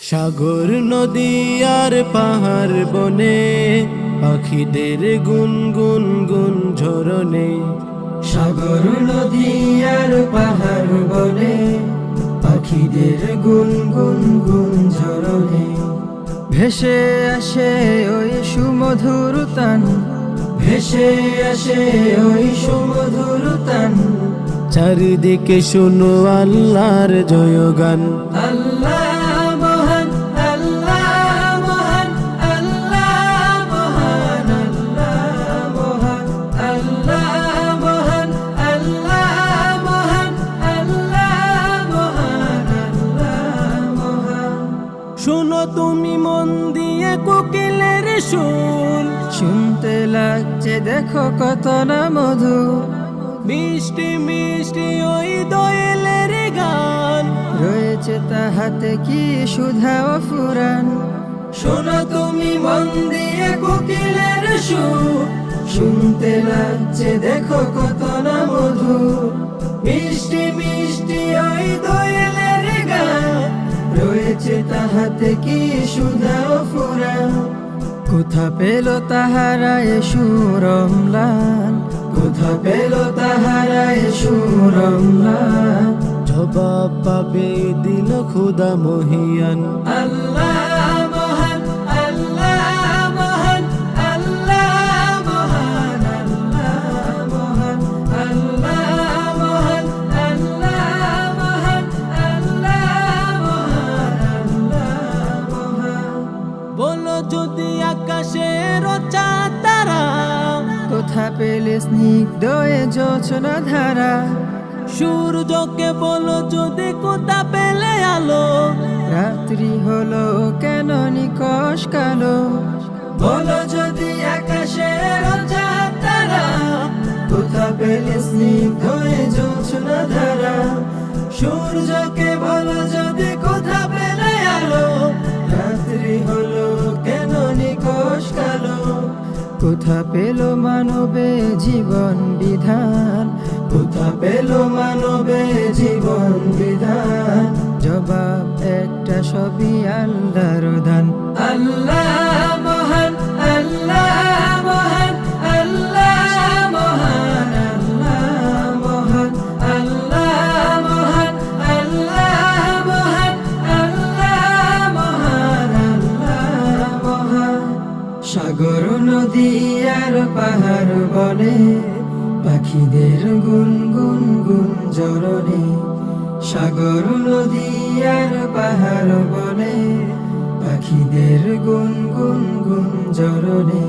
সাগর নদী আর পাহাড় বনে পাখিদের গুনগুন গুন ঝরনে। সাগর নদী আর পাহাড় বনে পাখিদের গুনগুন গুন ঝরনে। ভেসে আসে ওই সুমধুর তান, ভেসে আসে ওই সুমধুর তান। চারিদিকে শোনো আল্লাহর জয়গান। আল্লাহ মহান, আল্লাহ মহান, আল্লাহ মহান, আল্লাহ মহান, আল্লাহ মহান, আল্লাহ মহান, আল্লাহ মহান, আল্লাহ মহান। শোনো তুমি মন দিয়ে কোকিলের সুর, শুনতে লাগছে দেখো কত না মধুর। মিষ্টি মিষ্টি ওই দোয়েলের গান, রয়েছে তাহাতে কি সুধা ও ফুরান। শোনো তুমি মন দিয়ে কোকিলের সুর, শুনতে লাগছে দেখো কত না মধুর। মিষ্টি মিষ্টি ওই দোয়েলের গান, রয়েছে তাহাতে কি সুধা ও ফুরান। কোথা পেল তাহারা এ সুর অম্লান, কোথা পেল তাহারা এ সুর অম্লান। জবাব পাবে দিল খুদা মহিয়ান। আল্লাহ মহান, আল্লাহ মহান, আল্লাহ মহান, আল্লাহ মহান, আল্লাহ মহান, আল্লাহ মহান, আল্লাহ মহান, আল্লাহ মহান। বলো যদি আকাশের চাঁদ তারা, কোথা পেলে স্নিগ্ধ এ যোচনা ধারা। সূর্যকে বলো যদি কোথা পেলে আলো, রাত্রি হলো কেন নিকশ কালো। বলো যদি আকাশের চাঁদ তারা, কোথা পেলে স্নিগ্ধ এ যোচনা ধারা। সূর্যকে বলো যদি কোথা পেলে আলো, রাত্রি হলো কেন নিকশ কালো। কোথা পেল মানবে জীবন বিধান, কোথা পেল মানবে জীবন বিধান। জবাব একটা সবই আল্লাহর দান। আল্লাহ মহান, আল্লাহ মহান, আল্লাহ মহান, আল্লাহ মহান, আল্লাহ মহান, আল্লাহ মহান, আল্লাহ মহান, আল্লাহ মহান। সাগর নদী আর পাহাড় বনে পাখিদের গুনগুন গুন ঝরনে। সাগর নদী আর পাহাড় বনে পাখিদের গুনগুন গুন ঝরনে।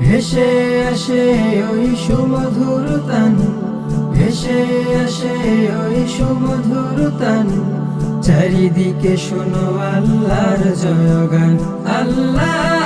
ভেসে আসে ওই সুমধুর তান, ভেসে আসে ওই সুমধুর তান। চারিদিকে শোনো আল্লাহর জয়গান। আল্লাহ